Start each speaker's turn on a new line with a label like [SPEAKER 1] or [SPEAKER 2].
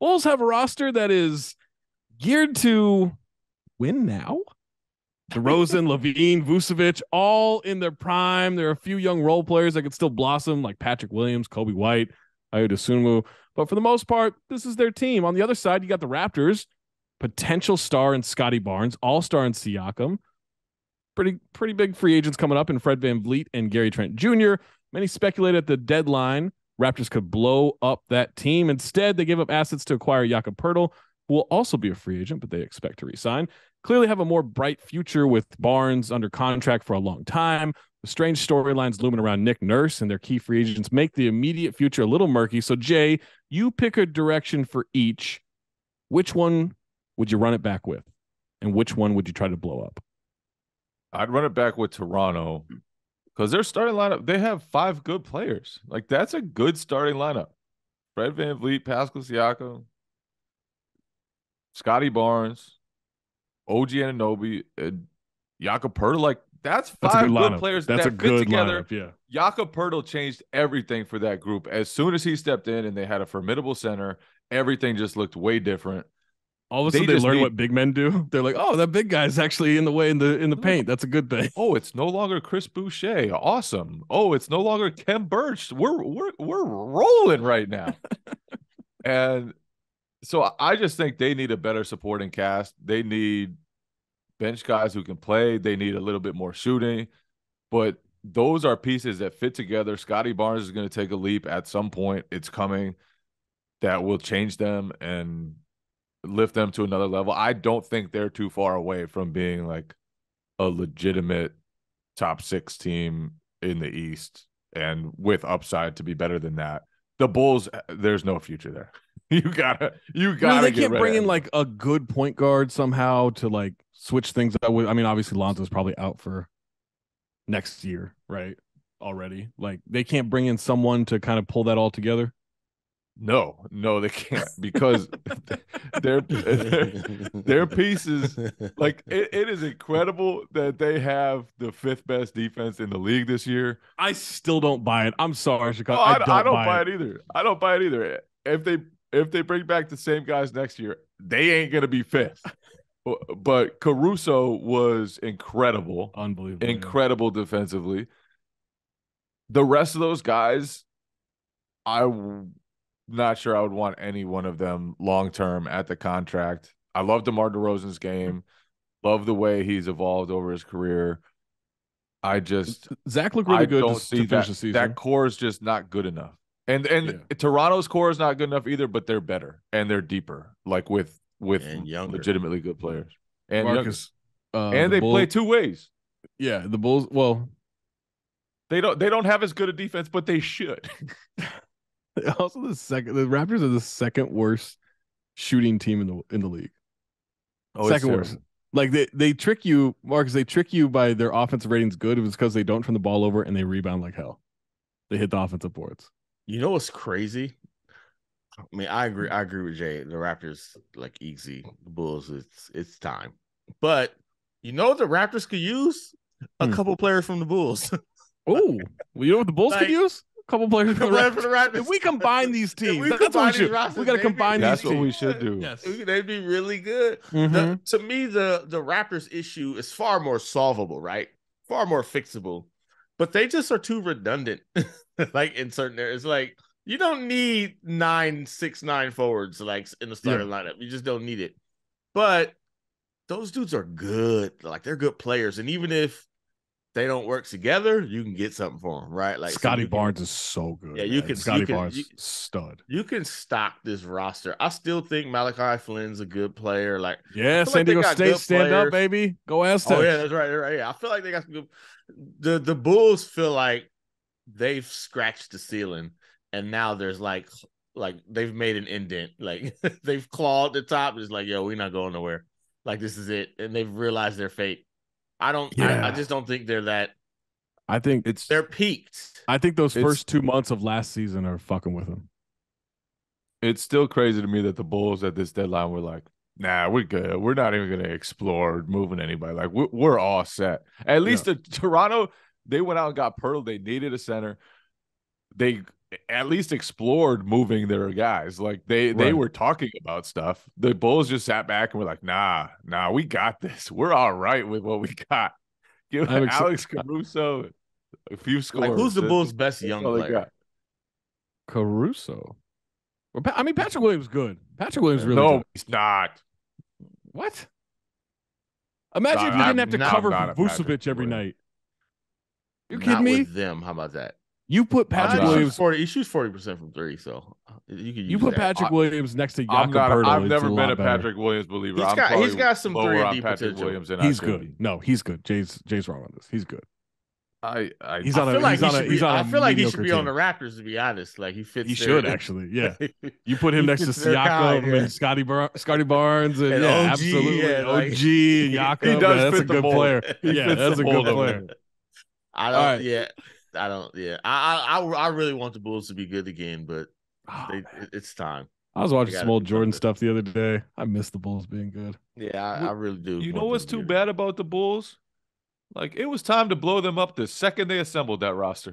[SPEAKER 1] Bulls have a roster that is geared to win now. DeRozan, Levine, Vucevic, all in their prime. There are a few young role players that could still blossom, like Patrick Williams, Kobe White, Ayo Dosunmu. But for the most part, this is their team. On the other side, you got the Raptors, potential star in Scotty Barnes, all-star in Siakam. Pretty big free agents coming up in Fred VanVleet and Gary Trent Jr. Many speculated at the deadline Raptors could blow up that team. Instead, they gave up assets to acquire Jakob Poeltl, who will also be a free agent, but they expect to resign. Clearly have a more bright future with Barnes under contract for a long time. The strange storylines looming around Nick Nurse and their key free agents make the immediate future a little murky. So, Jay, you pick a direction for each. Which one would you run it back with? And which one would you try to blow up?
[SPEAKER 2] I'd run it back with Toronto because their starting lineup, they have 5 good players. Like, that's a good starting lineup. Fred VanVleet, Pascal Siakam, Scotty Barnes, OG Anunoby, and Jakob Poeltl. Like, that's 5 good players
[SPEAKER 1] that fit together.
[SPEAKER 2] Lineup, yeah. Jakob Poeltl changed everything for that group. As soon as he stepped in and they had a formidable center, everything just looked way different.
[SPEAKER 1] All of a sudden, they learn what big men do. They're like, "Oh, that big guy's actually in the way in the paint. That's a good thing."
[SPEAKER 2] Oh, it's no longer Chris Boucher. Awesome. Oh, it's no longer Khem Birch. We're rolling right now. And so I just think they need a better supporting cast. They need bench guys who can play. They need a little bit more shooting. But those are pieces that fit together. Scotty Barnes is going to take a leap at some point. It's coming that will change them and lift them to another level. I don't think they're too far away from being like a legitimate top 6 team in the East and with upside to be better than that. The Bulls, there's no future there. You gotta.
[SPEAKER 1] They can't bring in like a good point guard somehow to like switch things up. I mean, obviously Lonzo's probably out for next year, right? Already, like they can't bring in someone to kind of pull that all together.
[SPEAKER 2] No, they can't because their pieces, like it is incredible that they have the 5th best defense in the league this year.
[SPEAKER 1] I still don't buy it. I'm sorry, Chicago.
[SPEAKER 2] I don't buy it either. I don't buy it either. If they bring back the same guys next year, they ain't gonna be 5th. But Caruso was incredible,
[SPEAKER 1] unbelievable,
[SPEAKER 2] incredible defensively. The rest of those guys, not sure I would want any one of them long-term at the contract. I love DeMar DeRozan's game. Love the way he's evolved over his career.
[SPEAKER 1] Zach looked really good to finish the season.
[SPEAKER 2] That core is just not good enough. And Toronto's core is not good enough either, but they're better and they're deeper, like with legitimately good players. And
[SPEAKER 1] Marcus,
[SPEAKER 2] and they play 2 ways.
[SPEAKER 1] Yeah, the Bulls, well,
[SPEAKER 2] they don't have as good a defense, but they should.
[SPEAKER 1] Also, the Raptors are the second worst shooting team in the league.
[SPEAKER 2] Oh,
[SPEAKER 1] second worst. Like they trick you, Marcus. They trick you by their offensive ratings good. It was because they don't turn the ball over and they rebound like hell. They hit the offensive boards.
[SPEAKER 3] You know what's crazy? I mean, I agree with Jay. The Raptors like easy. The Bulls, it's time. But you know what the Raptors could use? A couple players from the Bulls.
[SPEAKER 1] Oh, well, you know what the Bulls could use? Couple players for the Raptors. If we combine these teams, that's what we should. We got to combine these teams.
[SPEAKER 2] That's what we should do.
[SPEAKER 3] Yes, they'd be really good.
[SPEAKER 1] Mm-hmm.
[SPEAKER 3] To me, the Raptors issue is far more solvable, right? Far more fixable, but they just are too redundant. Like in certain areas, like you don't need 6'9" forwards like in the starting lineup. You just don't need it. But those dudes are good. Like they're good players, and even if they don't work together, you can get something for them, right? Like
[SPEAKER 1] Scotty Barnes is so good.
[SPEAKER 3] Yeah, you can.
[SPEAKER 1] Scotty Barnes, stud.
[SPEAKER 3] You can stock this roster. I still think Malachi Flynn's a good player. Like,
[SPEAKER 1] yeah, San Diego State, stand up, baby. Go Aztecs.
[SPEAKER 3] Oh yeah, that's right. Right. Yeah, I feel like they got some good. The Bulls feel like they've scratched the ceiling, and now there's like they've made an indent. Like they've clawed the top. It's like, yo, we're not going nowhere. Like this is it, and they've realized their fate. I just don't think they're that.
[SPEAKER 1] I think
[SPEAKER 3] they're peaked.
[SPEAKER 1] I think those first 2 months of last season are fucking with them.
[SPEAKER 2] It's still crazy to me that the Bulls at this deadline were like, nah, we're good. We're not even going to explore moving anybody. Like we're all set. At least Toronto, they went out and got Poeltl. They needed a center. They at least explored moving their guys. Like they
[SPEAKER 1] Right.
[SPEAKER 2] were talking about stuff. The Bulls just sat back and were like, nah, we got this. We're all right with what we got. Give
[SPEAKER 1] I'm exci-
[SPEAKER 2] Alex Caruso a few scores.
[SPEAKER 3] Like, who's the
[SPEAKER 2] That's-
[SPEAKER 3] Bulls' best
[SPEAKER 2] that's
[SPEAKER 3] young
[SPEAKER 2] all they
[SPEAKER 3] player?
[SPEAKER 2] got.
[SPEAKER 1] Caruso. Well, I mean, Patrick Williams good. Patrick Williams really
[SPEAKER 2] No,
[SPEAKER 1] good.
[SPEAKER 2] he's not.
[SPEAKER 1] What? Imagine if you
[SPEAKER 2] I'm
[SPEAKER 1] didn't have to
[SPEAKER 3] not-
[SPEAKER 1] cover
[SPEAKER 2] not a Patrick
[SPEAKER 1] Vucevic every
[SPEAKER 2] Williams.
[SPEAKER 1] night. You
[SPEAKER 3] Not
[SPEAKER 1] kidding me?
[SPEAKER 3] with them. How about that?
[SPEAKER 1] You put Patrick
[SPEAKER 2] not.
[SPEAKER 1] Williams.
[SPEAKER 3] He shoots 40% from three, so you can use
[SPEAKER 1] You put
[SPEAKER 3] that.
[SPEAKER 1] Patrick Williams next to
[SPEAKER 2] I'm
[SPEAKER 1] Jakob
[SPEAKER 2] not.
[SPEAKER 1] Poeltl,
[SPEAKER 2] I've
[SPEAKER 1] it's
[SPEAKER 2] never
[SPEAKER 1] a
[SPEAKER 2] been
[SPEAKER 1] lot
[SPEAKER 2] a
[SPEAKER 1] better.
[SPEAKER 2] Patrick Williams believer.
[SPEAKER 3] He's
[SPEAKER 2] I'm
[SPEAKER 3] got-
[SPEAKER 2] probably
[SPEAKER 3] he's got some
[SPEAKER 2] lower
[SPEAKER 3] 3 and
[SPEAKER 2] on
[SPEAKER 3] D
[SPEAKER 2] Patrick
[SPEAKER 3] potential.
[SPEAKER 2] Williams than I
[SPEAKER 1] He's
[SPEAKER 2] should
[SPEAKER 1] good.
[SPEAKER 2] be.
[SPEAKER 1] No, he's good. Jay's wrong on this. He's good.
[SPEAKER 2] I
[SPEAKER 1] He's
[SPEAKER 3] I
[SPEAKER 1] on a.
[SPEAKER 3] feel like
[SPEAKER 1] He's on
[SPEAKER 3] he
[SPEAKER 1] a.
[SPEAKER 3] should
[SPEAKER 1] He's
[SPEAKER 3] be.
[SPEAKER 1] on a
[SPEAKER 3] I feel like he should
[SPEAKER 1] mediocre
[SPEAKER 3] be on the
[SPEAKER 1] team.
[SPEAKER 3] Raptors. To be honest, like he fits.
[SPEAKER 1] He
[SPEAKER 3] their-
[SPEAKER 1] should actually. Yeah. You put him
[SPEAKER 3] He
[SPEAKER 1] next to
[SPEAKER 3] fits their
[SPEAKER 1] Siakam
[SPEAKER 3] kind, yeah.
[SPEAKER 1] and Scotty Barnes and,
[SPEAKER 3] And
[SPEAKER 1] yeah,
[SPEAKER 3] OG,
[SPEAKER 1] absolutely
[SPEAKER 3] yeah, like-
[SPEAKER 1] OG and
[SPEAKER 3] He
[SPEAKER 1] Jakob.
[SPEAKER 2] does
[SPEAKER 1] Yeah, that's
[SPEAKER 2] fit
[SPEAKER 1] a
[SPEAKER 2] the
[SPEAKER 1] good
[SPEAKER 2] mold.
[SPEAKER 1] player.
[SPEAKER 2] He
[SPEAKER 1] Yeah,
[SPEAKER 2] fits
[SPEAKER 1] that's
[SPEAKER 2] the
[SPEAKER 1] a good
[SPEAKER 2] mold of
[SPEAKER 1] player.
[SPEAKER 2] it.
[SPEAKER 3] I don't.
[SPEAKER 1] All right.
[SPEAKER 3] Yeah, I don't. Yeah, I really want the Bulls to be good again, but
[SPEAKER 1] Oh, man.
[SPEAKER 3] it's time.
[SPEAKER 1] I was watching
[SPEAKER 3] gotta
[SPEAKER 1] some old
[SPEAKER 3] do
[SPEAKER 1] Jordan
[SPEAKER 3] something.
[SPEAKER 1] stuff the other day. I miss the Bulls being good.
[SPEAKER 3] Yeah, I really do.
[SPEAKER 2] You
[SPEAKER 3] want
[SPEAKER 2] know
[SPEAKER 3] them
[SPEAKER 2] what's
[SPEAKER 3] to be
[SPEAKER 2] too
[SPEAKER 3] good.
[SPEAKER 2] bad about the Bulls? Like it was time to blow them up the second they assembled that roster.